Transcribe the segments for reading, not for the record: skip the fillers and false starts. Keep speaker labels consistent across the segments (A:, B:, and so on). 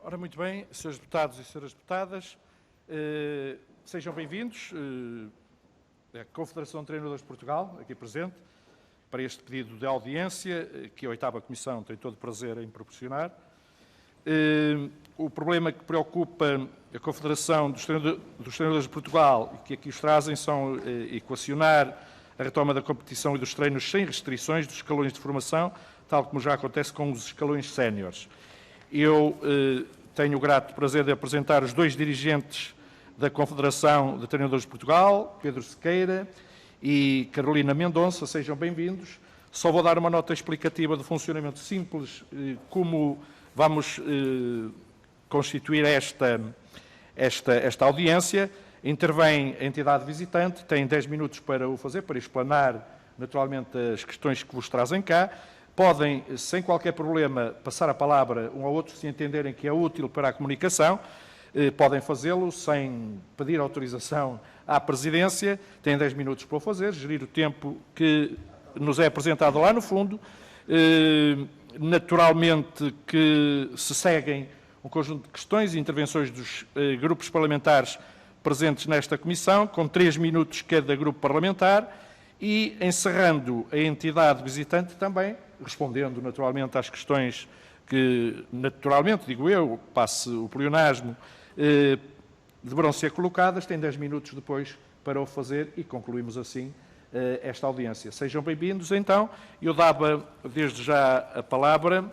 A: Ora, muito bem, Srs. Deputados e Sras. Deputadas, sejam bem-vindos à Confederação de Treinadores de Portugal, aqui presente, para este pedido de audiência, que a 8ª Comissão tem todo o prazer em proporcionar. O problema que preocupa a Confederação dos Treinadores de Portugal e que aqui os trazem são equacionar a retoma da competição e dos treinos sem restrições dos escalões de formação, tal como já acontece com os escalões séniores. Eu tenho o grato prazer de apresentar os dois dirigentes da Confederação de Treinadores de Portugal, Pedro Sequeira e Carolina Mendonça. Sejam bem-vindos. Só vou dar uma nota explicativa do funcionamento simples, como vamos constituir esta audiência. Intervém a entidade visitante, tem 10 minutos para o fazer, para explanar naturalmente as questões que vos trazem cá. Podem, sem qualquer problema, passar a palavra um ao outro se entenderem que é útil para a comunicação. Podem fazê-lo sem pedir autorização à Presidência. Têm 10 minutos para o fazer, gerir o tempo que nos é apresentado lá no fundo. Naturalmente que se seguem um conjunto de questões e intervenções dos grupos parlamentares presentes nesta comissão, com 3 minutos cada grupo parlamentar, e encerrando a entidade visitante também, respondendo naturalmente às questões que, naturalmente, digo eu, passe o pleonasmo, deverão ser colocadas, tem 10 minutos depois para o fazer e concluímos assim esta audiência. Sejam bem-vindos, então. Eu dava desde já a palavra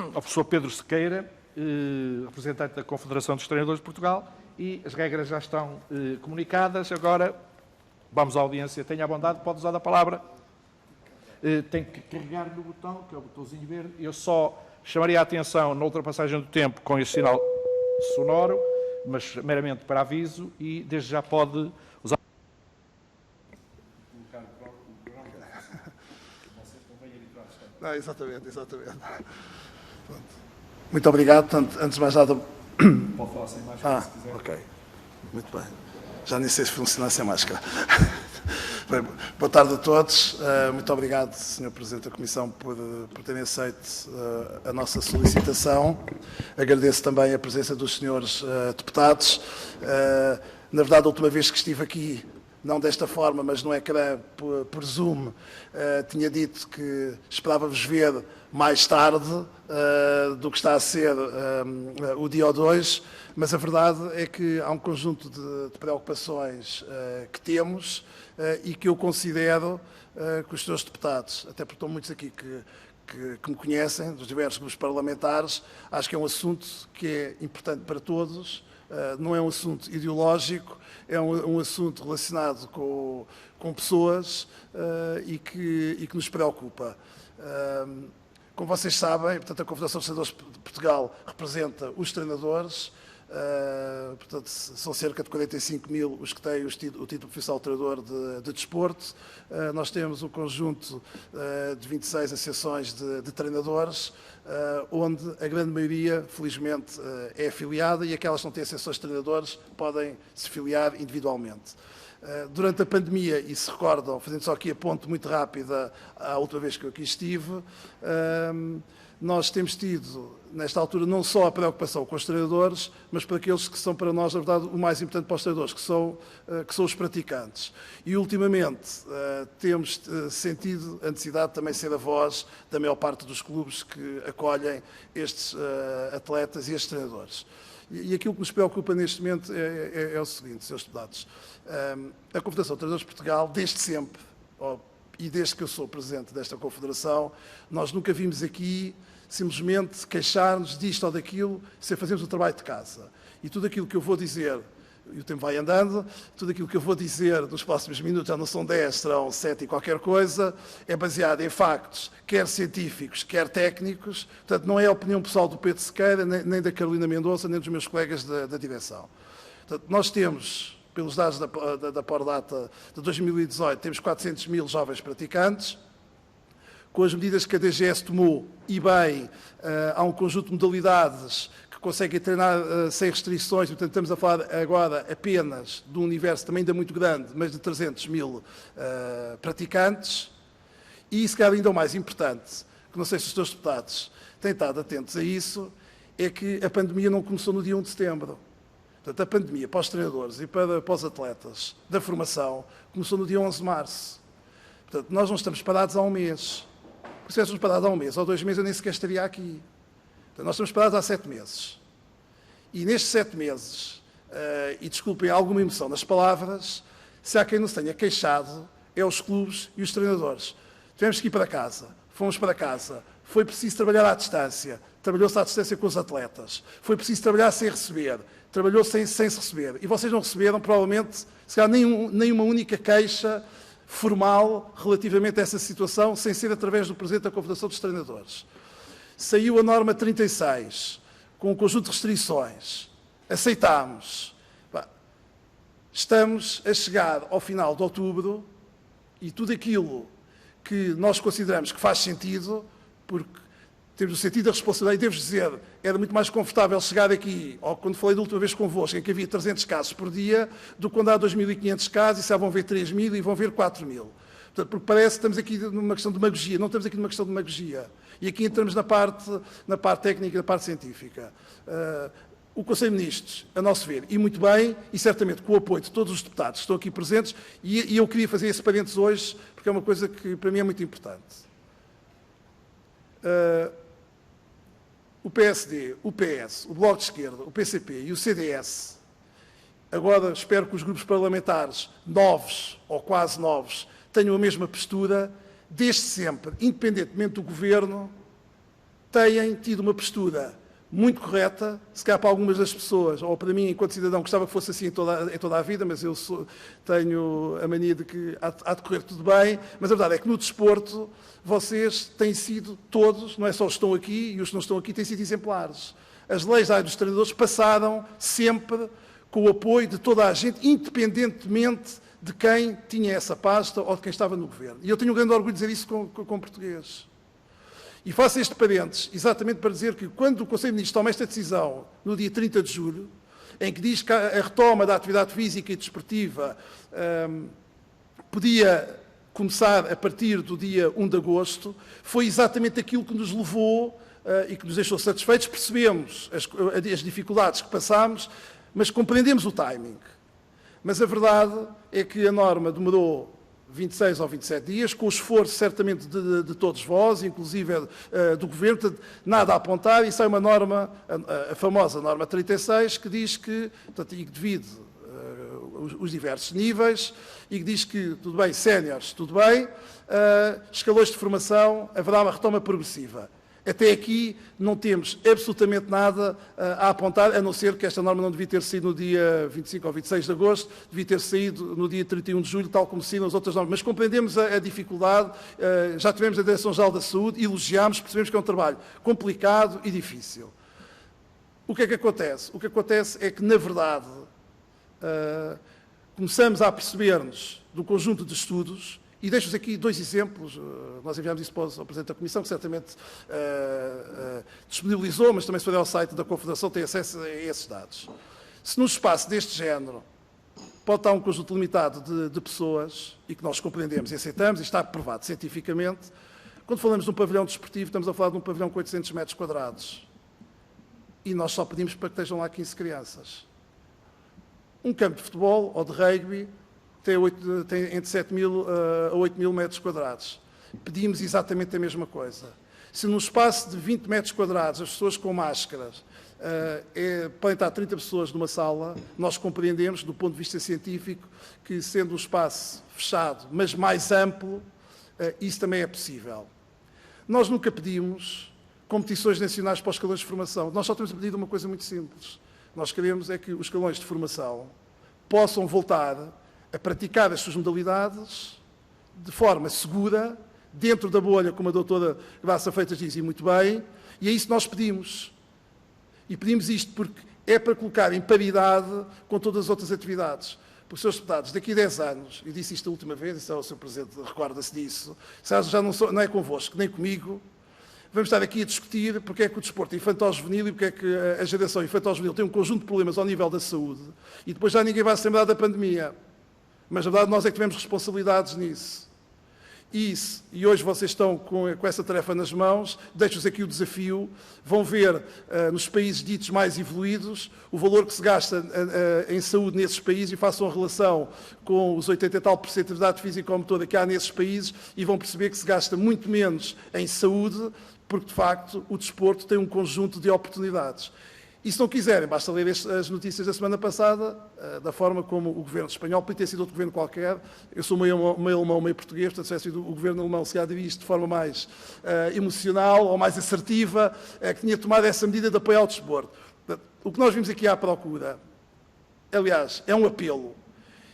A: ao professor Pedro Sequeira, representante da Confederação dos Treinadores de Portugal, e as regras já estão comunicadas. Agora vamos à audiência. Tenha a bondade, pode usar a palavra. Tem que carregar no botão, que é o botãozinho verde. Eu só chamaria a atenção na ultrapassagem do tempo com este sinal sonoro, mas meramente para aviso, e desde já pode usar.
B: Não, exatamente. Muito obrigado. Portanto, antes de mais nada...
A: Pode falar sem máscara, se quiser.
B: Ok. Muito bem. Já nem sei se funciona sem máscara. Bem, boa tarde a todos. Muito obrigado, Sr. Presidente da Comissão, por terem aceito a nossa solicitação. Agradeço também a presença dos senhores deputados. Na verdade, a última vez que estive aqui, não desta forma, mas no ecrã, por Zoom, tinha dito que esperava-vos ver mais tarde do que está a ser o dia 2, mas a verdade é que há um conjunto de preocupações que temos e que eu considero que os senhores deputados, até porque estão muitos aqui que me conhecem, dos diversos grupos parlamentares, acho que é um assunto que é importante para todos, não é um assunto ideológico, é um assunto relacionado com pessoas e que nos preocupa. Como vocês sabem, portanto, a Confederação dos Treinadores de Portugal representa os treinadores, portanto, são cerca de 45 mil os que têm o título profissional de treinador de desporto. Nós temos um conjunto de 26 associações de treinadores, onde a grande maioria, felizmente, é afiliada, e aquelas que não têm associações de treinadores podem se filiar individualmente. Durante a pandemia, e se recordam, fazendo só aqui a ponte muito rápida à última vez que eu aqui estive, nós temos tido, nesta altura, não só a preocupação com os treinadores, mas para aqueles que são para nós, na verdade, o mais importante para os treinadores, que são os praticantes. E, ultimamente, temos sentido a necessidade de também ser a voz da maior parte dos clubes que acolhem estes atletas e estes treinadores. E aquilo que nos preocupa neste momento é o seguinte, senhores deputados. A Confederação de Treinadores de Portugal, desde sempre, e desde que eu sou presidente desta Confederação, nós nunca vimos aqui simplesmente queixar-nos disto ou daquilo, sem fazermos o trabalho de casa. E tudo aquilo que eu vou dizer, e o tempo vai andando, tudo aquilo que eu vou dizer nos próximos minutos, já não são 10, serão 7 e qualquer coisa, é baseado em factos, quer científicos, quer técnicos. Portanto, não é a opinião pessoal do Pedro Sequeira, nem da Carolina Mendonça, nem dos meus colegas da direção. Portanto, nós temos, pelos dados da Pordata de 2018, temos 400 mil jovens praticantes. Com as medidas que a DGS tomou, e bem, há um conjunto de modalidades que conseguem treinar sem restrições, portanto estamos a falar agora apenas de um universo também ainda muito grande, mas de 300 mil praticantes. E, se calhar ainda o mais importante, que não sei se os senhores deputados têm estado atentos a isso, é que a pandemia não começou no dia 1 de setembro. Portanto, a pandemia para os treinadores e para os atletas da formação começou no dia 11 de março. Portanto, nós não estamos parados há um mês. Se estivéssemos parados há um mês ou 2 meses, eu nem sequer estaria aqui. Portanto, nós estamos parados há 7 meses. E nestes 7 meses, e desculpem alguma emoção nas palavras, se há quem não se tenha queixado, é os clubes e os treinadores. Tivemos que ir para casa, fomos para casa, foi preciso trabalhar à distância, trabalhou-se à distância com os atletas, foi preciso trabalhar sem receber, trabalhou sem se receber. E vocês não receberam, provavelmente, se calhar, nenhuma única queixa formal relativamente a essa situação, sem ser através do Presidente da Confederação dos Treinadores. Saiu a norma 36, com um conjunto de restrições. Aceitámos. Estamos a chegar ao final de outubro e tudo aquilo que nós consideramos que faz sentido, porque temos o sentido da responsabilidade, e devo dizer, era muito mais confortável chegar aqui, ou quando falei da última vez convosco, em que havia 300 casos por dia, do que quando há 2.500 casos, e já vão ver 3.000 e vão ver 4.000. Portanto, porque parece que estamos aqui numa questão de demagogia, não estamos aqui numa questão de demagogia. E aqui entramos na parte técnica, na parte científica. O Conselho de Ministros, a nosso ver, e muito bem, e certamente com o apoio de todos os deputados que estão aqui presentes, e eu queria fazer esse parênteses hoje, porque é uma coisa que para mim é muito importante. O PSD, o PS, o Bloco de Esquerda, o PCP e o CDS, agora espero que os grupos parlamentares novos, ou quase novos, tenham a mesma postura, desde sempre, independentemente do governo, têm tido uma postura muito correta, se calhar para algumas das pessoas, ou para mim, enquanto cidadão, gostava que fosse assim em toda a vida, mas eu tenho a mania de que há de correr tudo bem, mas a verdade é que no desporto vocês têm sido todos, não é só os que estão aqui, e os que não estão aqui têm sido exemplares. As leis da área dos treinadores passaram sempre com o apoio de toda a gente, independentemente de quem tinha essa pasta ou de quem estava no governo. E eu tenho um grande orgulho de dizer isso com português. E faço este parênteses exatamente para dizer que quando o Conselho de Ministros toma esta decisão no dia 30 de julho, em que diz que a retoma da atividade física e desportiva podia começar a partir do dia 1 de agosto, foi exatamente aquilo que nos levou e que nos deixou satisfeitos. Percebemos as dificuldades que passámos, mas compreendemos o timing. Mas a verdade é que a norma demorou 26 ou 27 dias, com o esforço certamente de todos vós, inclusive do Governo, portanto, nada a apontar, e sai uma norma, a famosa norma 36, que diz que, portanto, e que divide os diversos níveis, e que diz que, tudo bem, séniores, tudo bem, escalões de formação, haverá uma retoma progressiva. Até aqui não temos absolutamente nada a apontar, a não ser que esta norma não devia ter saído no dia 25 ou 26 de agosto, devia ter saído no dia 31 de julho, tal como saíram as outras normas. Mas compreendemos a dificuldade, já tivemos a Direção-Geral da Saúde, elogiámos, percebemos que é um trabalho complicado e difícil. O que é que acontece? O que acontece é que, na verdade, começamos a perceber-nos do conjunto de estudos. E deixo-vos aqui 2 exemplos. Nós enviámos isso para o Presidente da Comissão, que certamente disponibilizou, mas também se for ao site da Confederação tem acesso a esses dados. Se num espaço deste género pode estar um conjunto limitado de pessoas, e que nós compreendemos e aceitamos, e está aprovado cientificamente, quando falamos de um pavilhão desportivo, estamos a falar de um pavilhão com 800 metros quadrados. E nós só pedimos para que estejam lá 15 crianças. Um campo de futebol ou de rugby tem entre 7.000 a 8.000 metros quadrados. Pedimos exatamente a mesma coisa. Se num espaço de 20 metros quadrados, as pessoas com máscaras, podem estar 30 pessoas numa sala, nós compreendemos, do ponto de vista científico, que sendo um espaço fechado, mas mais amplo, isso também é possível. Nós nunca pedimos competições nacionais para os escalões de formação. Nós só temos pedido uma coisa muito simples. Nós queremos é que os escalões de formação possam voltar a praticar as suas modalidades de forma segura, dentro da bolha, como a doutora Graça Freitas diz, e muito bem, e é isso que nós pedimos. E pedimos isto porque é para colocar em paridade com todas as outras atividades. Porque, Srs. Deputados, daqui a 10 anos, eu disse isto a última vez, e o Sr. Presidente recorda-se disso, já não é convosco, nem comigo, vamos estar aqui a discutir porque é que o desporto infantil-juvenil e porque é que a geração infantil-juvenil tem um conjunto de problemas ao nível da saúde, e depois já ninguém vai se lembrar da pandemia. Mas, na verdade, nós é que tivemos responsabilidades nisso. E hoje vocês estão com essa tarefa nas mãos, deixo-vos aqui o desafio, vão ver nos países ditos mais evoluídos o valor que se gasta em saúde nesses países e façam a relação com os 80 e tal % de atividade física ou motora que há nesses países e vão perceber que se gasta muito menos em saúde, porque de facto o desporto tem um conjunto de oportunidades. E se não quiserem, basta ler as notícias da semana passada, da forma como o governo espanhol, podia ter sido outro governo qualquer, eu sou meio alemão, meio português, portanto, se tivesse sido o governo alemão, se há de isto de forma mais emocional ou mais assertiva, que tinha tomado essa medida de apoio ao desporto. Portanto, o que nós vimos aqui à procura, aliás, é um apelo,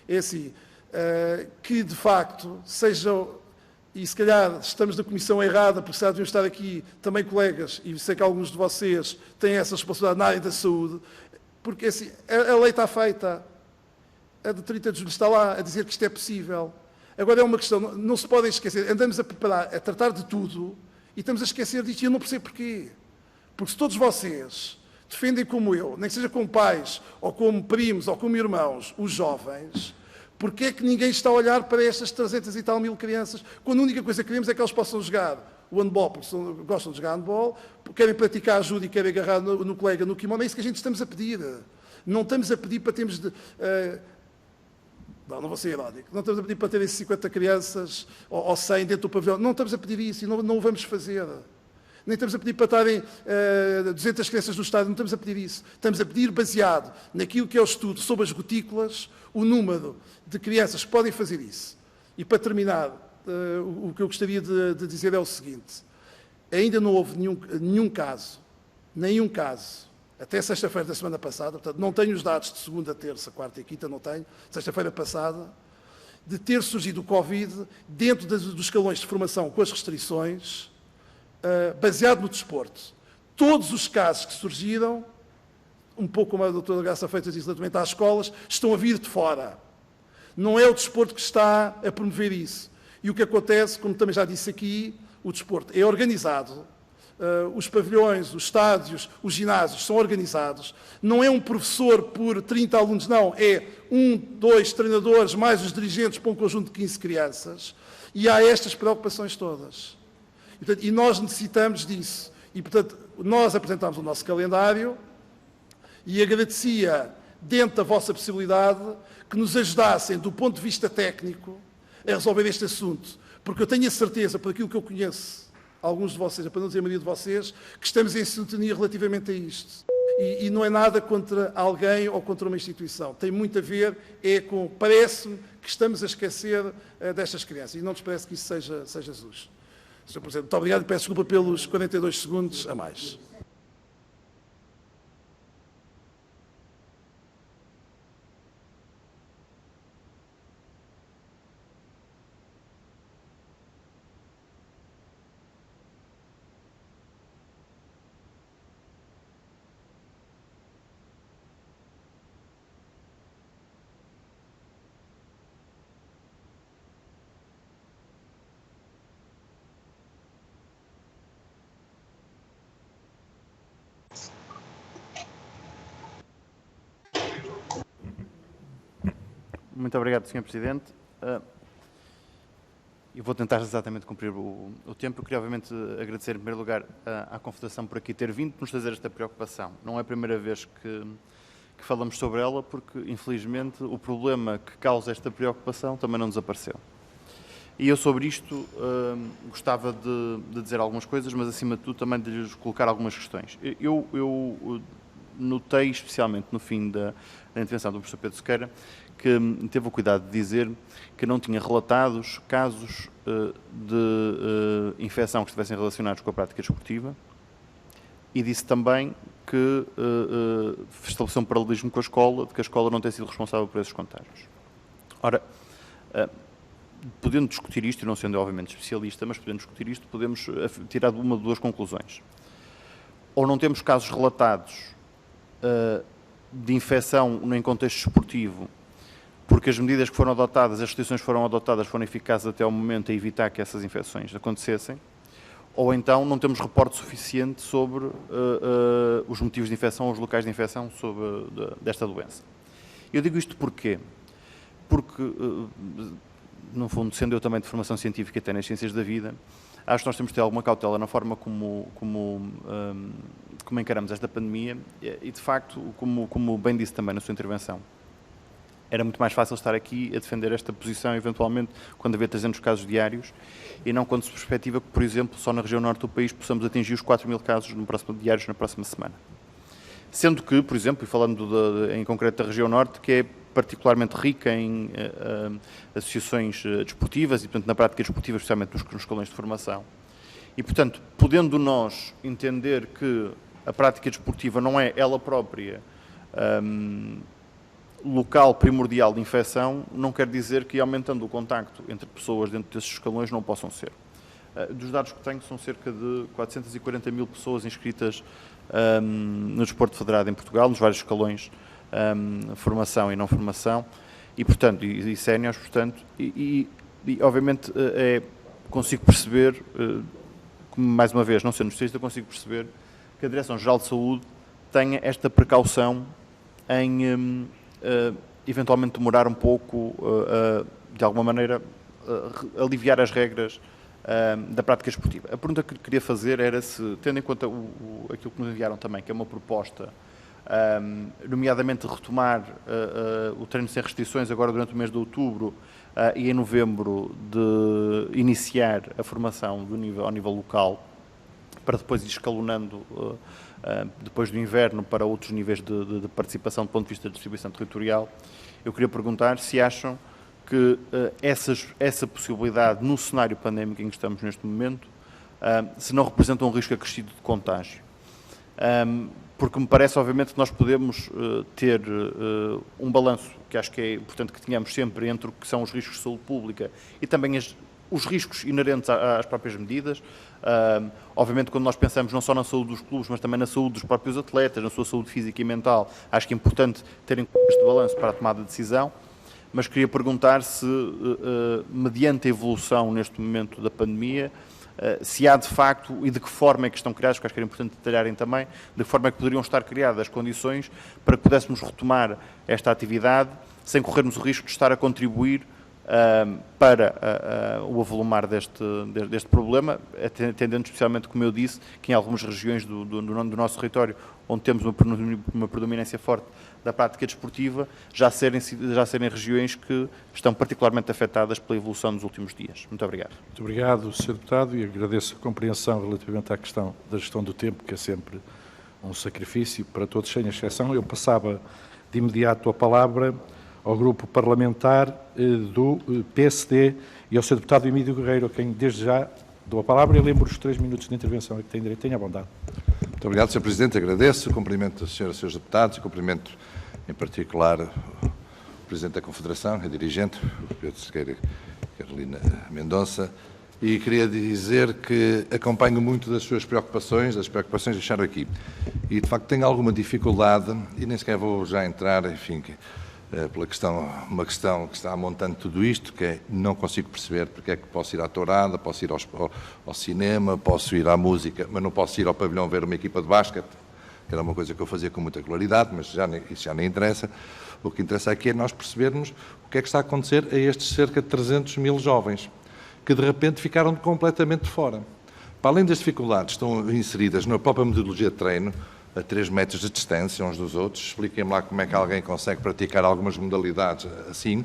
B: é assim, que de facto sejam. E se calhar estamos na comissão errada, porque se calhar deviam estar aqui também colegas, e sei que alguns de vocês têm essa responsabilidade na área da saúde, porque assim, a lei está feita, a de 30 de julho está lá, a dizer que isto é possível. Agora é uma questão, não se podem esquecer, andamos a preparar, a tratar de tudo, e estamos a esquecer disto, e eu não percebo porquê. Porque se todos vocês defendem como eu, nem que seja como pais, ou como primos, ou como irmãos, os jovens, porque é que ninguém está a olhar para estas 300 e tal mil crianças, quando a única coisa que queremos é que eles possam jogar o handball, porque gostam de jogar handball, querem praticar ajuda e querem agarrar no colega no kimono, é isso que a gente estamos a pedir. Não estamos a pedir para termos de... não vou ser irónico. Não estamos a pedir para terem 50 crianças ou 100 dentro do pavilhão. Não estamos a pedir isso e não o vamos fazer. Nem estamos a pedir para estarem 200 crianças no estádio, não estamos a pedir isso. Estamos a pedir, baseado naquilo que é o estudo sobre as gotículas, o número de crianças que podem fazer isso. E para terminar, o que eu gostaria de dizer é o seguinte. Ainda não houve nenhum caso, até sexta-feira da semana passada, portanto, não tenho os dados de segunda, terça, quarta e quinta, não tenho, sexta-feira passada, de ter surgido o Covid dentro dos escalões de formação com as restrições, baseado no desporto. Todos os casos que surgiram, um pouco como a doutora Graça Freitas disse relativamente às escolas, estão a vir de fora. Não é o desporto que está a promover isso. E o que acontece, como também já disse aqui, o desporto é organizado, os pavilhões, os estádios, os ginásios são organizados. Não é um professor por 30 alunos, não. É 1, 2 treinadores, mais os dirigentes para um conjunto de 15 crianças. E há estas preocupações todas. E nós necessitamos disso. E, portanto, nós apresentámos o nosso calendário e agradecia, dentro da vossa possibilidade, que nos ajudassem, do ponto de vista técnico, a resolver este assunto. Porque eu tenho a certeza, por aquilo que eu conheço, alguns de vocês, para não dizer a maioria de vocês, que estamos em sintonia relativamente a isto. E não é nada contra alguém ou contra uma instituição. Tem muito a ver com... Parece-me que estamos a esquecer destas crianças. E não nos parece que isso seja justo. Sr. Presidente, muito obrigado e peço desculpa pelos 42 segundos a mais.
C: Muito obrigado, Sr. Presidente. Eu vou tentar exatamente cumprir o tempo. Eu queria, obviamente, agradecer, em primeiro lugar, à Confederação por aqui ter vindo, nos trazer esta preocupação. Não é a primeira vez que falamos sobre ela, porque, infelizmente, o problema que causa esta preocupação também não desapareceu. E eu, sobre isto, gostava de dizer algumas coisas, mas, acima de tudo, também de lhes colocar algumas questões. Eu notei, especialmente no fim da intervenção do professor Pedro Sequeira, que teve o cuidado de dizer que não tinha relatados casos de infecção que estivessem relacionados com a prática desportiva e disse também que estabeleceu um paralelismo com a escola, de que a escola não tem sido responsável por esses contágios. Ora, podendo discutir isto, e não sendo obviamente especialista, mas podendo discutir isto, podemos tirar uma de duas conclusões. Ou não temos casos relatados de infecção em contexto esportivo, porque as medidas que foram adotadas, as restrições que foram adotadas, foram eficazes até ao momento a evitar que essas infecções acontecessem, ou então não temos reporte suficiente sobre os motivos de infecção ou os locais de infecção desta doença. Eu digo isto porquê? Porque no fundo, sendo eu também de formação científica até nas ciências da vida, acho que nós temos de ter alguma cautela na forma como encaramos esta pandemia e, de facto, como bem disse também na sua intervenção, era muito mais fácil estar aqui a defender esta posição, eventualmente, quando havia 300 casos diários, e não quando se perspectiva que, por exemplo, só na região norte do país possamos atingir os 4.000 casos diários na próxima semana. Sendo que, por exemplo, e falando em concreto da região norte, que é particularmente rica em associações desportivas e, portanto, na prática desportiva, especialmente nos escalões de formação. E, portanto, podendo nós entender que a prática desportiva não é ela própria local primordial de infecção, não quer dizer que, aumentando o contacto entre pessoas dentro desses escalões, não possam ser. Dos dados que tenho, são cerca de 440.000 pessoas inscritas no desporto federado em Portugal, nos vários escalões, formação e não formação, e, portanto, e séniores, portanto, e obviamente, consigo perceber, como, mais uma vez, não sendo especialista, consigo perceber que a Direção-Geral de Saúde tenha esta precaução em eventualmente demorar um pouco, de alguma maneira, aliviar as regras da prática esportiva. A pergunta que queria fazer era se, tendo em conta aquilo que nos enviaram também, que é uma proposta, nomeadamente retomar o treino sem restrições agora durante o mês de outubro e em novembro de iniciar a formação ao nível local, para depois ir escalonando depois do inverno para outros níveis de participação do ponto de vista da distribuição territorial. Eu queria perguntar se acham que essa possibilidade, no cenário pandémico em que estamos neste momento, se não representa um risco acrescido de contágio. Porque me parece, obviamente, que nós podemos ter um balanço, que acho que é importante que tenhamos sempre, entre o que são os riscos de saúde pública e também os riscos inerentes às próprias medidas. Obviamente, quando nós pensamos não só na saúde dos clubes, mas também na saúde dos próprios atletas, na sua saúde física e mental, acho que é importante terem este balanço para a tomada de decisão. Mas queria perguntar se, mediante a evolução neste momento da pandemia, se há de facto e de que forma é que estão criadas, porque acho que era importante detalharem também, de que forma é que poderiam estar criadas as condições para que pudéssemos retomar esta atividade sem corrermos o risco de estar a contribuir para o avolumar deste problema, atendendo especialmente, como eu disse, que em algumas regiões do nosso território, onde temos uma predominância forte da prática desportiva, já serem regiões que estão particularmente afetadas pela evolução nos últimos dias. Muito obrigado.
A: Muito obrigado, Sr. Deputado, e agradeço a compreensão relativamente à questão da gestão do tempo, que é sempre um sacrifício para todos, sem exceção. Eu passava de imediato a palavra ao grupo parlamentar do PSD e ao Sr. Deputado Emílio Guerreiro, a quem desde já dou a palavra e lembro os 3 minutos de intervenção a que tem direito. Tenha a bondade.
D: Muito obrigado, Sr. Presidente. Agradeço. Cumprimento as senhoras e senhores deputados e cumprimento, em particular, o Presidente da Confederação, a dirigente, o Pedro Sequeira Carolina Mendonça, e queria dizer que acompanho muito das suas preocupações, das preocupações que deixaram aqui. E, de facto, tenho alguma dificuldade, e nem sequer vou já entrar, enfim, uma questão que está montando tudo isto, que é, não consigo perceber porque é que posso ir à tourada, posso ir ao cinema, posso ir à música, mas não posso ir ao pavilhão ver uma equipa de basquete, que era uma coisa que eu fazia com muita claridade, mas isso já nem interessa. O que interessa aqui é nós percebermos o que é que está a acontecer a estes cerca de 300.000 jovens, que de repente ficaram completamente de fora. Para além das dificuldades que estão inseridas na própria metodologia de treino, a 3 metros de distância uns dos outros, expliquem-me lá como é que alguém consegue praticar algumas modalidades assim,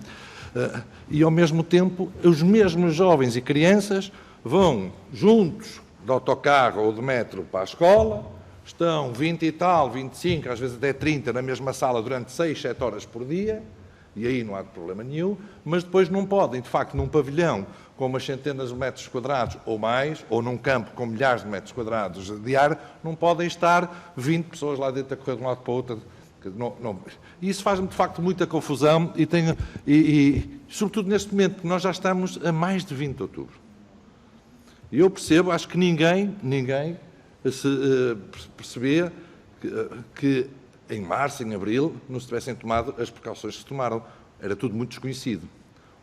D: e ao mesmo tempo os mesmos jovens e crianças vão juntos de autocarro ou de metro para a escola, estão 20 e tal, 25, às vezes até 30 na mesma sala durante 6, 7 horas por dia, e aí não há problema nenhum, mas depois não podem, de facto, num pavilhão com umas centenas de metros quadrados ou mais, ou num campo com milhares de metros quadrados de ar, não podem estar 20 pessoas lá dentro a correr de um lado para o outro. E isso faz-me, de facto, muita confusão e, sobretudo neste momento, que nós já estamos a mais de 20 de outubro. E eu percebo, acho que ninguém se percebia que em março, em abril, não se tivessem tomado as precauções que se tomaram. Era tudo muito desconhecido.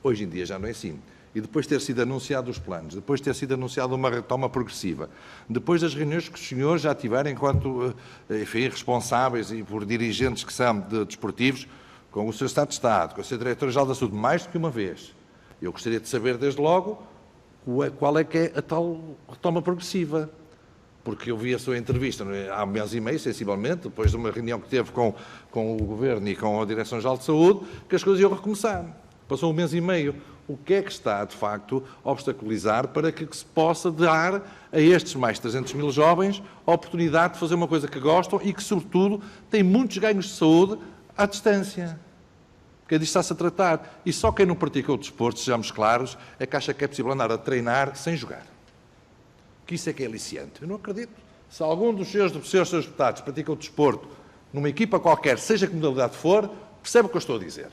D: Hoje em dia já não é assim. E depois de ter sido anunciados os planos, depois de ter sido anunciada uma retoma progressiva, depois das reuniões que os senhores já tiveram enquanto, enfim, responsáveis e por dirigentes que são desportivos, com o Sr. Estado de Estado, com o Sr. Diretor-Geral da Saúde, mais do que uma vez, Eu gostaria de saber, desde logo, qual é que é a tal retoma progressiva. Porque eu vi a sua entrevista há um mês e meio, sensivelmente, depois de uma reunião que teve com o Governo e com a Direção-Geral de Saúde, que as coisas iam recomeçar. Passou um mês e meio. O que é que está, de facto, a obstaculizar para que se possa dar a estes mais 300 mil jovens a oportunidade de fazer uma coisa que gostam e que, sobretudo, têm muitos ganhos de saúde à distância? Porque disto está-se a tratar. E só quem não pratica o desporto, sejamos claros, é que acha que é possível andar a treinar sem jogar. Que isso é que é aliciante. Eu não acredito. Se algum dos seus deputados pratica o desporto numa equipa qualquer, seja que modalidade for, percebe o que eu estou a dizer.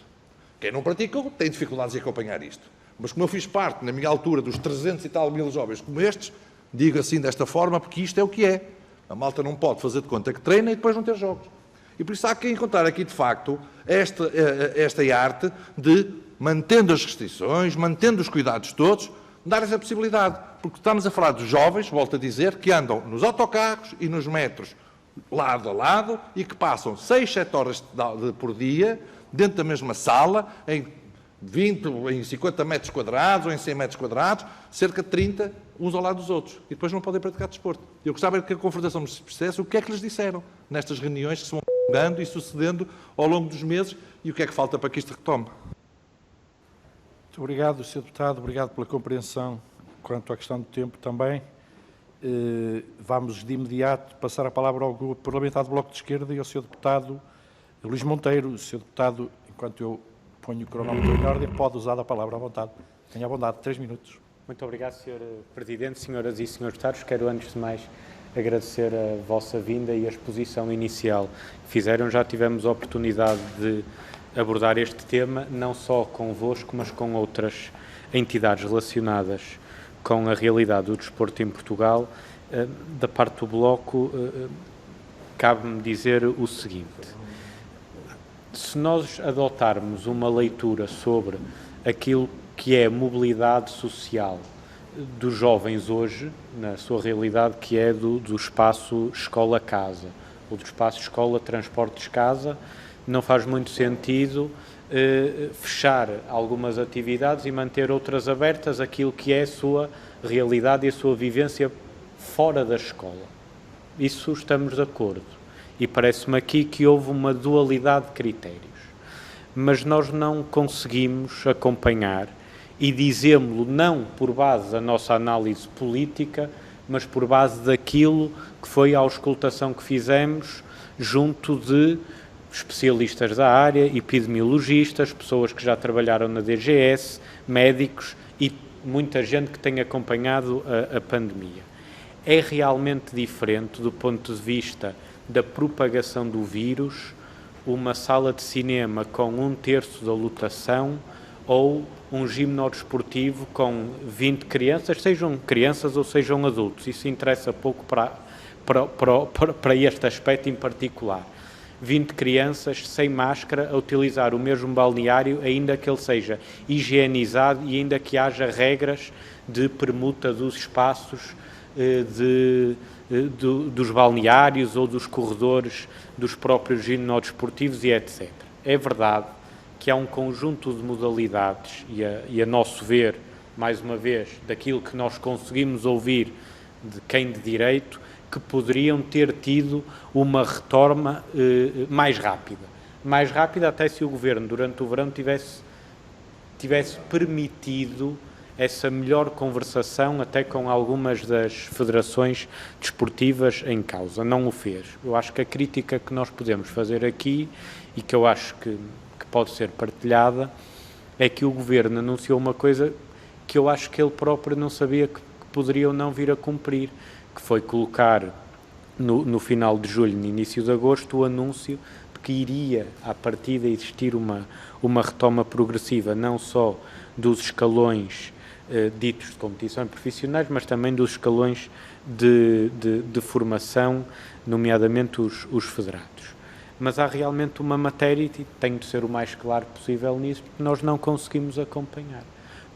D: Quem não pratica tem dificuldades em acompanhar isto. Mas como eu fiz parte, na minha altura, dos 300 e tal mil jovens como estes, digo assim desta forma, porque isto é o que é. A malta não pode fazer de conta que treina e depois não ter jogos. E por isso há que encontrar aqui, de facto, esta arte de, mantendo as restrições, mantendo os cuidados todos, dar essa possibilidade. Porque estamos a falar dos jovens, volto a dizer, que andam nos autocarros e nos metros lado a lado e que passam 6, 7 horas por dia dentro da mesma sala, em 20, em 50 metros quadrados ou em 100 metros quadrados, cerca de 30, uns ao lado dos outros. E depois não podem praticar desporto. Eu gostava que a Confederação nos dissesse o que é que lhes disseram nestas reuniões que se vão dando e sucedendo ao longo dos meses e o que é que falta para que isto retome.
A: Muito obrigado, Sr. Deputado. Obrigado pela compreensão quanto à questão do tempo também. Vamos de imediato passar a palavra ao Grupo Parlamentar do Bloco de Esquerda e ao Sr. Deputado Luís Monteiro. O Sr. Deputado, enquanto eu ponho o cronómetro em ordem, pode usar a palavra à vontade. Tenha à vontade, 3 minutos.
E: Muito obrigado, Sr. Presidente, senhoras e senhores deputados. Quero, antes de mais, agradecer a vossa vinda e a exposição inicial que fizeram. Já tivemos a oportunidade de abordar este tema, não só convosco, mas com outras entidades relacionadas com a realidade do desporto em Portugal. Da parte do Bloco, cabe-me dizer o seguinte: se nós adotarmos uma leitura sobre aquilo que é a mobilidade social dos jovens hoje, na sua realidade, que é do espaço escola-casa, ou do espaço escola-transportes-casa, não faz muito sentido fechar algumas atividades e manter outras abertas, aquilo que é a sua realidade e a sua vivência fora da escola. Isso estamos de acordo. E parece-me aqui que houve uma dualidade de critérios. Mas nós não conseguimos acompanhar, e dizemos-lo não por base da nossa análise política, mas por base daquilo que foi a auscultação que fizemos junto de especialistas da área, epidemiologistas, pessoas que já trabalharam na DGS, médicos e muita gente que tem acompanhado a pandemia. É realmente diferente do ponto de vista da propagação do vírus uma sala de cinema com 1/3 da lotação ou um gimnodesportivo com 20 crianças, sejam crianças ou sejam adultos. Isso interessa pouco para este aspecto em particular. 20 crianças sem máscara a utilizar o mesmo balneário, ainda que ele seja higienizado e ainda que haja regras de permuta dos espaços dos balneários ou dos corredores dos próprios gimnodesportivos e etc. É verdade que há um conjunto de modalidades e a nosso ver, mais uma vez, daquilo que nós conseguimos ouvir de quem de direito, que poderiam ter tido uma retoma mais rápida. Mais rápida até se o Governo, durante o verão, tivesse permitido essa melhor conversação até com algumas das federações desportivas em causa. Não o fez. Eu acho que a crítica que nós podemos fazer aqui, e que eu acho que pode ser partilhada, é que o Governo anunciou uma coisa que eu acho que ele próprio não sabia que poderia ou não vir a cumprir, que foi colocar no final de julho, no início de agosto, o anúncio de que iria, à partida, existir uma retoma progressiva, não só dos escalões ditos de competição profissionais, mas também dos escalões de formação, nomeadamente os federados. Mas há realmente uma matéria, e tenho de ser o mais claro possível nisso, que nós não conseguimos acompanhar.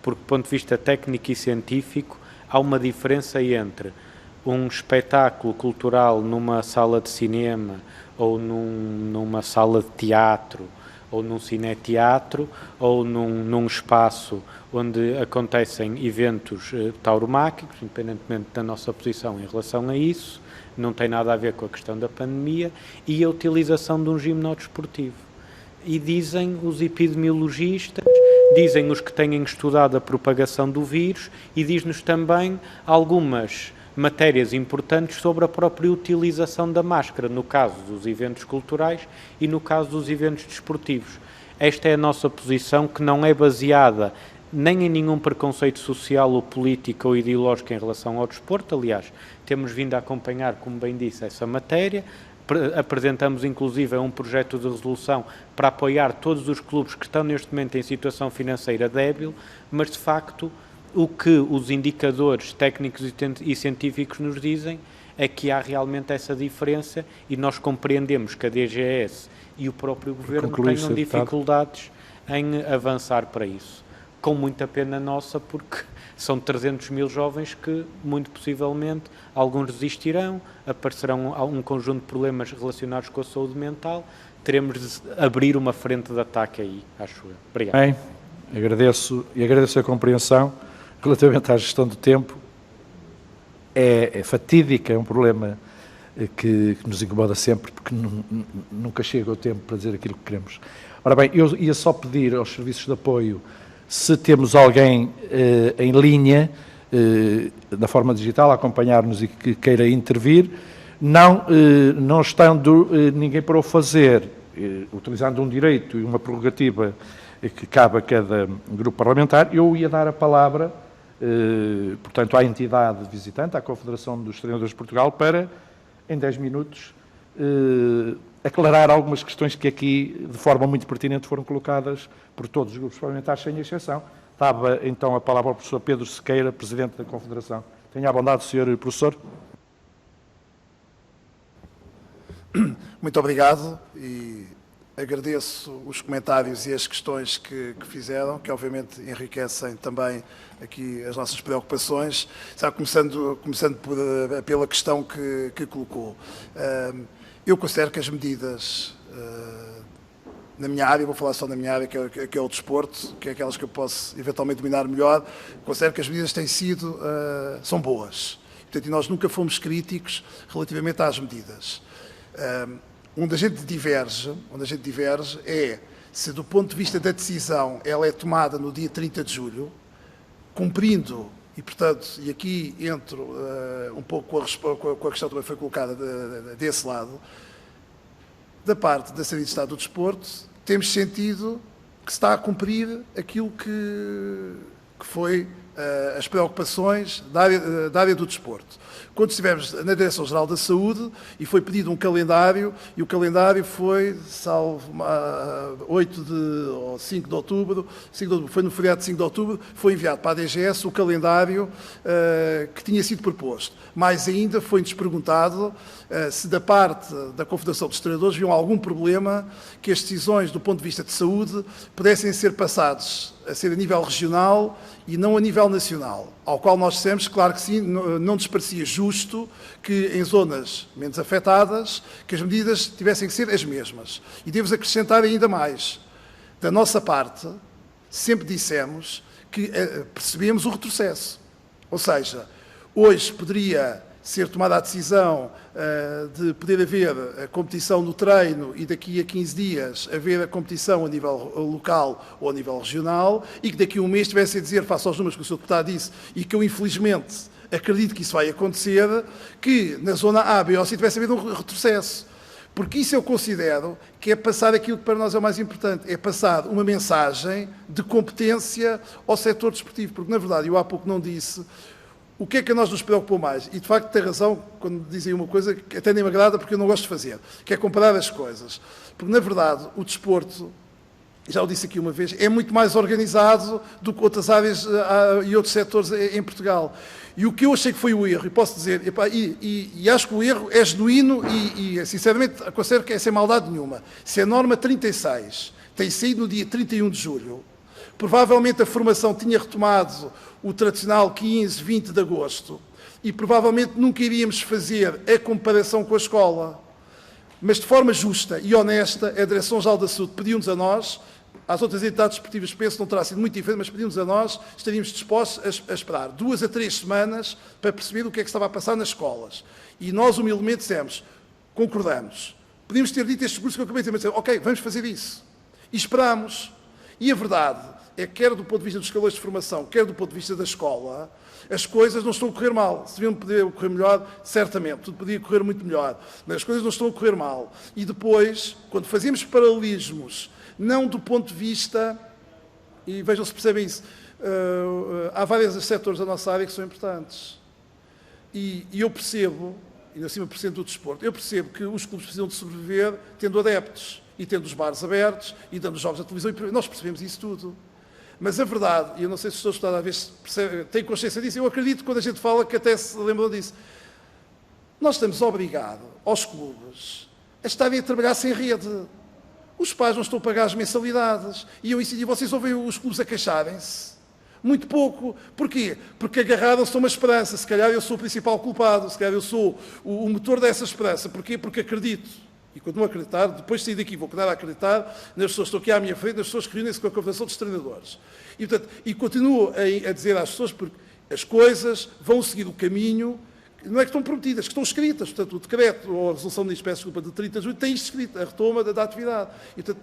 E: Porque, do ponto de vista técnico e científico, há uma diferença entre um espetáculo cultural numa sala de cinema ou numa sala de teatro ou num cineteatro, ou num espaço onde acontecem eventos tauromáquicos, independentemente da nossa posição em relação a isso, não tem nada a ver com a questão da pandemia, e a utilização de um gimnasio desportivo. E dizem os epidemiologistas, dizem os que têm estudado a propagação do vírus, e diz-nos também algumas matérias importantes sobre a própria utilização da máscara, no caso dos eventos culturais e no caso dos eventos desportivos. Esta é a nossa posição, que não é baseada nem em nenhum preconceito social ou político ou ideológico em relação ao desporto. Aliás, temos vindo a acompanhar, como bem disse, essa matéria. Apresentamos, inclusive, um projeto de resolução para apoiar todos os clubes que estão, neste momento, em situação financeira débil, mas, de facto, o que os indicadores técnicos e científicos nos dizem é que há realmente essa diferença, e nós compreendemos que a DGS e o próprio Governo tenham dificuldades em avançar para isso. Com muita pena nossa, porque são 300 mil jovens que, muito possivelmente, alguns desistirão, aparecerão um conjunto de problemas relacionados com a saúde mental, teremos de abrir uma frente de ataque aí, acho eu. Obrigado.
A: Bem, agradeço a compreensão. Relativamente à gestão do tempo, é fatídica, é um problema que nos incomoda sempre, porque nunca chega o tempo para dizer aquilo que queremos. Ora bem, eu ia só pedir aos serviços de apoio, se temos alguém em linha, da forma digital, a acompanhar-nos e que queira intervir, não estando ninguém para o fazer, utilizando um direito e uma prerrogativa que cabe a cada grupo parlamentar, eu ia dar a palavra, portanto, à entidade visitante, à Confederação dos Treinadores de Portugal, para, em 10 minutos, aclarar algumas questões que aqui, de forma muito pertinente, foram colocadas por todos os grupos parlamentares, sem exceção. Dava, então, a palavra ao professor Pedro Sequeira, Presidente da Confederação. Tenha a bondade, Sr. Professor.
B: Muito obrigado e agradeço os comentários e as questões que fizeram, que obviamente enriquecem também aqui as nossas preocupações. Começando pela questão que colocou. Eu considero que as medidas na minha área, vou falar só na minha área, que é o desporto, que é aquelas que eu posso eventualmente dominar melhor, considero que as medidas são boas. Portanto, e nós nunca fomos críticos relativamente às medidas. Onde a gente diverge é se, do ponto de vista da decisão, ela é tomada no dia 30 de julho, cumprindo, e portanto, e aqui entro um pouco com a questão que também foi colocada desse lado, da parte da Secretaria de Estado do Desporto, temos sentido que se está a cumprir aquilo que foi as preocupações da área do desporto. Quando estivemos na Direção-Geral da Saúde e foi pedido um calendário, e o calendário foi, salvo 5 de outubro, foi no feriado de 5 de outubro, foi enviado para a DGS o calendário que tinha sido proposto. Mais ainda, foi-nos perguntado se da parte da Confederação dos Treinadores viam algum problema que as decisões do ponto de vista de saúde pudessem ser passadas a ser a nível regional e não a nível nacional, ao qual nós dissemos, claro que sim, não nos parecia justo que em zonas menos afetadas, que as medidas tivessem que ser as mesmas. E devo acrescentar ainda mais. Da nossa parte, sempre dissemos que percebemos o retrocesso. Ou seja, hoje poderia ser tomada a decisão de poder haver a competição no treino e daqui a 15 dias haver a competição a nível local ou a nível regional, e que daqui a um mês estivesse a dizer, face aos números que o Sr. Deputado disse, e que eu infelizmente acredito que isso vai acontecer, que na zona A, B ou C tivesse havido um retrocesso. Porque isso eu considero que é passar aquilo que para nós é o mais importante, é passar uma mensagem de competência ao setor desportivo, porque na verdade eu há pouco não disse o que é que a nós nos preocupou mais, e de facto tem razão quando dizem uma coisa que até nem me agrada porque eu não gosto de fazer, que é comparar as coisas. Porque na verdade o desporto, já o disse aqui uma vez, é muito mais organizado do que outras áreas e outros setores em Portugal. E o que eu achei que foi o erro, e posso dizer, e acho que o erro é genuíno e sinceramente considero que é sem maldade nenhuma. Se a norma 36 tem saído no dia 31 de julho, provavelmente a formação tinha retomado o tradicional 15, 20 de agosto e provavelmente nunca iríamos fazer a comparação com a escola. Mas de forma justa e honesta, a Direção-Geral da Saúde pediu-nos a nós, às outras entidades desportivas penso que não terá sido muito diferente, mas pediu-nos a nós, estaríamos dispostos a esperar 2 a 3 semanas para perceber o que é que estava a passar nas escolas. E nós, humildemente, dissemos, concordamos. Podíamos ter dito este discurso que eu acabei de dizer, mas ok, vamos fazer isso. E esperámos. E a verdade é que, quer do ponto de vista dos escalões de formação, quer do ponto de vista da escola, as coisas não estão a correr mal. Se deviam poder correr melhor, certamente, tudo podia correr muito melhor. Mas as coisas não estão a correr mal. E depois, quando fazíamos paralelismos, não do ponto de vista, e vejam se percebem isso, há vários setores da nossa área que são importantes. E eu percebo, e acima por cento do desporto, eu percebo que os clubes precisam de sobreviver tendo adeptos, e tendo os bares abertos, e dando os jogos da televisão, e nós percebemos isso tudo. Mas a verdade, e eu não sei se estou a estudar, às vezes têm consciência disso, eu acredito quando a gente fala que até se lembram disso. Nós estamos obrigados, aos clubes, a estarem a trabalhar sem rede. Os pais não estão a pagar as mensalidades. E eu incidi, vocês ouvem os clubes a queixarem-se? Muito pouco. Porquê? Porque agarraram-se a uma esperança. Se calhar eu sou o principal culpado, se calhar eu sou o motor dessa esperança. Porquê? Porque acredito. E continuo a acreditar, depois de sair daqui vou continuar a acreditar nas pessoas que estão aqui à minha frente, nas pessoas que reúnem-se com a Confederação dos Treinadores. E, portanto, continuo a dizer às pessoas, porque as coisas vão seguir o caminho, não é que estão prometidas, que estão escritas. Portanto, o decreto, ou a resolução de desculpa, de 30 de julho, tem isto escrito, a retoma da atividade. E, portanto,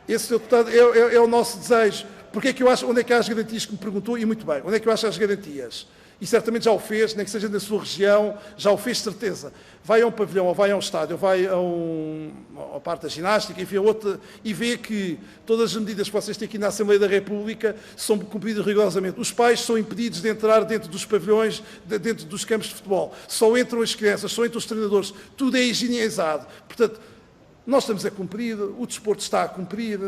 B: esse, deputado, é o nosso desejo. Porque é que eu acho, onde é que há as garantias que me perguntou? E muito bem, onde é que eu acho as garantias? E certamente já o fez, nem que seja na sua região, já o fez, certeza. Vai a um pavilhão, ou vai a um estádio, ou vai a parte da ginástica, enfim, a outra, e vê que todas as medidas que vocês têm aqui na Assembleia da República são cumpridas rigorosamente. Os pais são impedidos de entrar dentro dos pavilhões, dentro dos campos de futebol. Só entram as crianças, só entram os treinadores. Tudo é higienizado. Portanto, nós estamos a cumprir, o desporto está a cumprir.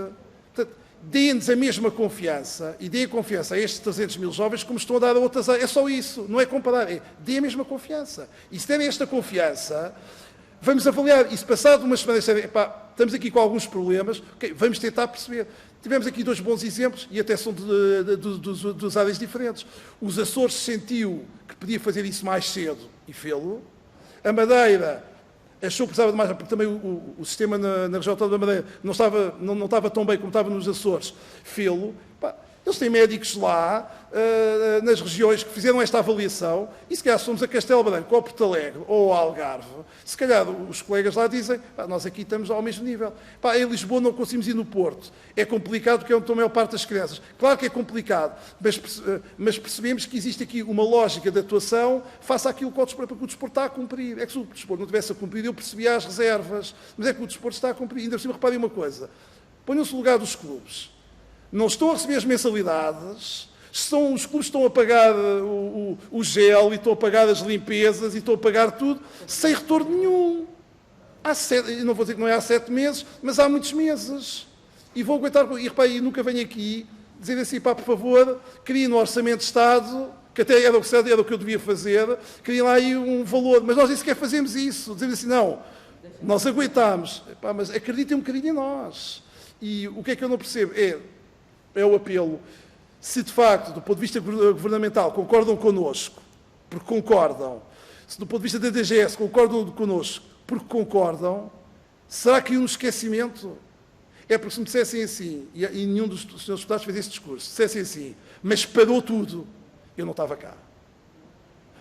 B: Portanto, deem-nos a mesma confiança e deem a confiança a estes 300 mil jovens como estão a dar a outras áreas. É só isso, não é comparar, é deem a mesma confiança. E se derem esta confiança, vamos avaliar. E se passado umas semanas, estamos aqui com alguns problemas, okay, vamos tentar perceber. Tivemos aqui 2 bons exemplos e até são de áreas diferentes. Os Açores sentiu que podia fazer isso mais cedo e fê-lo. A Madeira achou que precisava de mais, porque também o sistema na região autónoma da Madeira não estava tão bem como estava nos Açores. Fê-lo. Eles têm médicos lá, nas regiões, que fizeram esta avaliação, e se calhar se formos a Castelo Branco, ou a Porto Alegre, ou ao Algarve, se calhar os colegas lá dizem, nós aqui estamos ao mesmo nível. Em Lisboa não conseguimos ir no Porto. É complicado porque é onde estão a maior parte das crianças. Claro que é complicado, mas percebemos que existe aqui uma lógica de atuação face àquilo que o desporto está a cumprir. É que se o desporto não tivesse a cumprir, eu percebia as reservas, mas é que o desporto está a cumprir. Ainda por cima, reparem uma coisa, ponham-se no lugar dos clubes. Não estão a receber as mensalidades, os clubes estão a pagar o gel e estão a pagar as limpezas e estão a pagar tudo, sem retorno nenhum. Não vou dizer que não é há 7 meses, mas há muitos meses. E vou aguentar, e reparem, nunca venho aqui dizer assim, por favor, criem no Orçamento de Estado, que até era o que eu devia fazer, criem lá aí um valor, mas nós nem sequer fazemos isso, dizemos assim, não, nós aguentamos, mas acreditem um bocadinho em nós. E o que é que eu não percebo? É o apelo, se de facto, do ponto de vista governamental, concordam connosco, porque concordam, se do ponto de vista da DGS concordam connosco, porque concordam, será que há um esquecimento? É porque se me dissessem assim, e nenhum dos senhores deputados fez esse discurso, dissessem assim, mas parou tudo, eu não estava cá.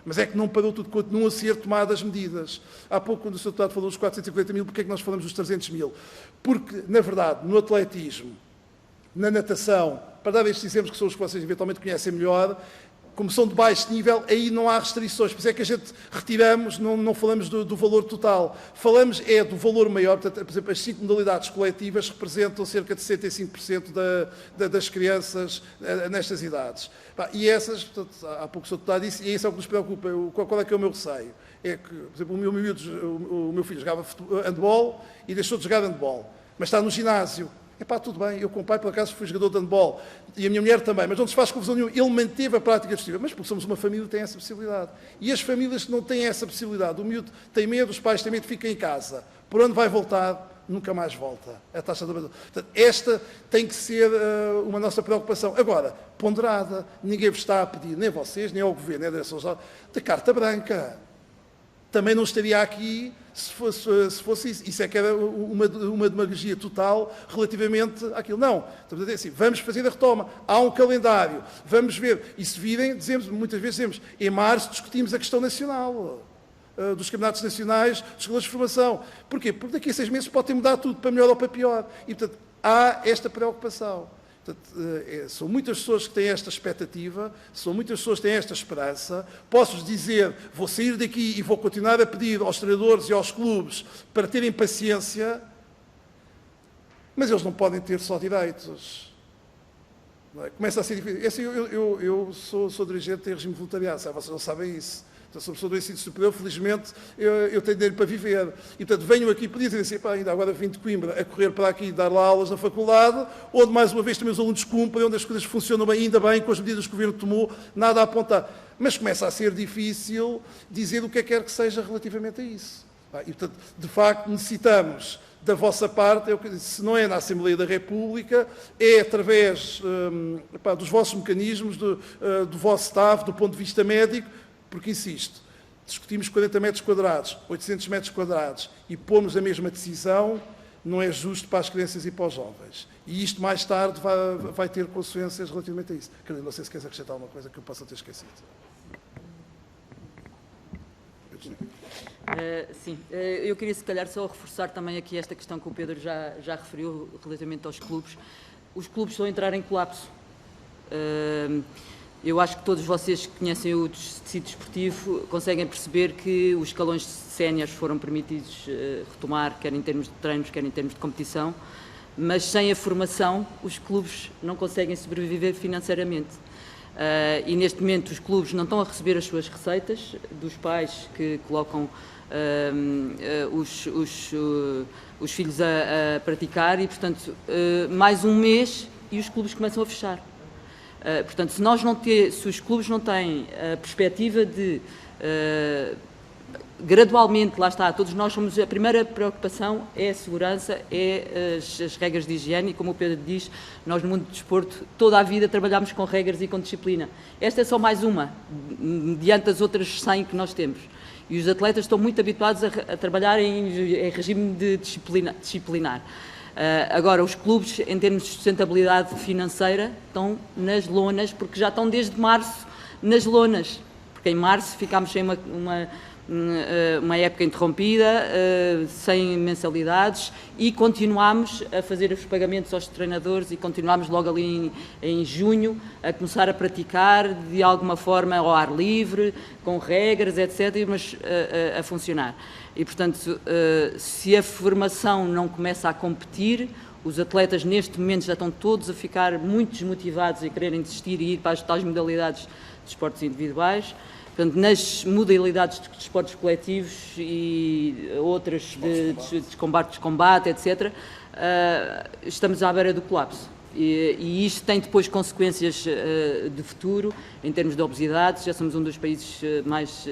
B: Mas é que não parou tudo, continuam a ser tomadas medidas. Há pouco, quando o Sr. Deputado falou dos 450 mil, porque é que nós falamos dos 300 mil? Porque, na verdade, no atletismo, na natação, para dar estes exemplos que são os que vocês eventualmente conhecem melhor, como são de baixo nível, aí não há restrições. Por isso é que a gente retiramos, não falamos do valor total. Falamos do valor maior. Portanto, por exemplo, as 5 modalidades coletivas representam cerca de 65% das crianças nestas idades. E essas, portanto, há pouco o Sr. Deputado disse, e isso é o que nos preocupa. Qual é que é o meu receio? É que, por exemplo, o meu filho jogava handball e deixou de jogar handball, mas está no ginásio. Tudo bem, eu com o pai, por acaso, fui jogador de handball, e a minha mulher também, mas não se faz confusão nenhuma, ele manteve a prática desportiva, mas porque somos uma família que tem essa possibilidade. E as famílias que não têm essa possibilidade, o miúdo tem medo, os pais têm medo, fica em casa. Por onde vai voltar, nunca mais volta. A taxa de abandono. Portanto, esta tem que ser uma nossa preocupação. Agora, ponderada, ninguém vos está a pedir, nem vocês, nem ao Governo, nem à Direção-Geral, de carta branca. também não estaria aqui se fosse isso. Isso é que era uma demagogia total relativamente àquilo. Não, estamos a dizer assim, vamos fazer a retoma, há um calendário, vamos ver. E se virem, muitas vezes dizemos, em março discutimos a questão nacional, dos campeonatos nacionais, dos escolas de formação. Porquê? Porque daqui a 6 meses pode ter mudado tudo, para melhor ou para pior. E, portanto, há esta preocupação. Portanto, são muitas pessoas que têm esta expectativa, são muitas pessoas que têm esta esperança. Posso-vos dizer, vou sair daqui e vou continuar a pedir aos treinadores e aos clubes para terem paciência, mas eles não podem ter só direitos. Não é? Começa a ser difícil. Assim, eu sou dirigente em regime de voluntariado, sabe? Vocês não sabem isso. Então, sou pessoa do ensino superior, felizmente, eu tenho dinheiro para viver. E, portanto, venho aqui, podia dizer assim, ainda agora vim de Coimbra a correr para aqui, dar lá aulas na faculdade, onde, mais uma vez, também os alunos cumprem, onde as coisas funcionam bem, ainda bem, com as medidas que o Governo tomou, nada a apontar. Mas começa a ser difícil dizer o que quer que seja relativamente a isso. E, portanto, de facto, necessitamos da vossa parte, se não é na Assembleia da República, é através dos vossos mecanismos, do vosso staff, do ponto de vista médico, porque, insisto, discutimos 40 metros quadrados, 800 metros quadrados e pomos a mesma decisão, não é justo para as crianças e para os jovens. E isto, mais tarde, vai ter consequências relativamente a isso. Não sei se queres acrescentar alguma coisa que eu possa ter esquecido.
F: Sim, eu queria, se calhar, só reforçar também aqui esta questão que o Pedro já referiu relativamente aos clubes. Os clubes estão a entrar em colapso. Eu acho que todos vocês que conhecem o tecido desportivo conseguem perceber que os escalões séniores foram permitidos retomar, quer em termos de treinos, quer em termos de competição, mas sem a formação os clubes não conseguem sobreviver financeiramente. E neste momento os clubes não estão a receber as suas receitas dos pais que colocam os filhos a praticar e, portanto, mais um mês e os clubes começam a fechar. Portanto, se os clubes não têm a perspectiva de, gradualmente, lá está, todos nós somos, a primeira preocupação é a segurança, é as regras de higiene, e como o Pedro diz, nós no mundo do desporto, toda a vida trabalhamos com regras e com disciplina. Esta é só mais uma, diante das outras 100 que nós temos. E os atletas estão muito habituados a trabalhar em regime de disciplinar. Agora, os clubes, em termos de sustentabilidade financeira, estão nas lonas, porque já estão desde março nas lonas. Porque em março ficámos sem uma época interrompida, sem mensalidades, e continuámos a fazer os pagamentos aos treinadores e continuámos logo ali em junho a começar a praticar de alguma forma ao ar livre, com regras, etc., mas a funcionar. E, portanto, se a formação não começa a competir, os atletas neste momento já estão todos a ficar muito desmotivados e quererem desistir e ir para as tais modalidades de esportes individuais. Portanto, nas modalidades de esportes coletivos e outras de combate, etc., estamos à beira do colapso. E isto tem depois consequências de futuro, em termos de obesidade. Já somos um dos países mais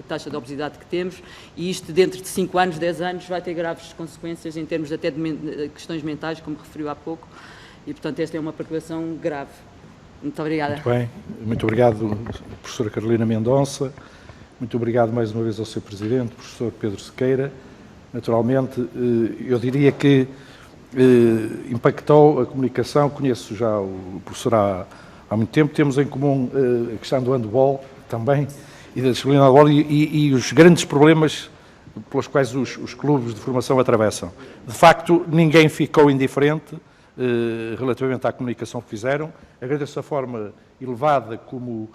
F: taxa de obesidade que temos, e isto dentro de 5 anos, 10 anos, vai ter graves consequências em termos até de questões mentais, como referiu há pouco, e portanto esta é uma preocupação grave. Muito obrigada.
A: Muito bem, muito obrigado, professora Carolina Mendonça, muito obrigado mais uma vez ao Sr. Presidente, professor Pedro Sequeira. Naturalmente, eu diria que impactou a comunicação, conheço já o professor há muito tempo, temos em comum a questão do handball também, e da disciplina do handball e os grandes problemas pelos quais os clubes de formação atravessam. De facto, ninguém ficou indiferente relativamente à comunicação que fizeram. Agradeço a forma elevada como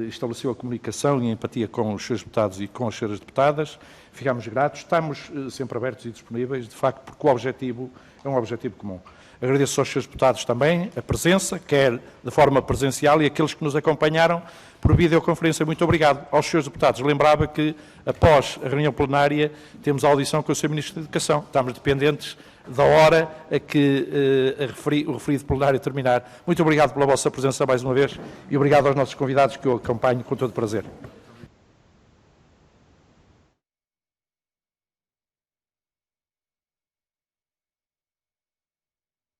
A: estabeleceu a comunicação e a empatia com os seus deputados e com as senhoras deputadas. Ficámos gratos, estamos sempre abertos e disponíveis, de facto, porque o objetivo é um objetivo comum. Agradeço aos seus deputados também a presença, quer de forma presencial, e aqueles que nos acompanharam por videoconferência. Muito obrigado aos seus deputados. Lembrava que, após a reunião plenária, temos a audição com o Sr. Ministro da Educação. Estamos dependentes da hora a que o referido plenário terminar. Muito obrigado pela vossa presença mais uma vez e obrigado aos nossos convidados, que eu acompanho com todo prazer.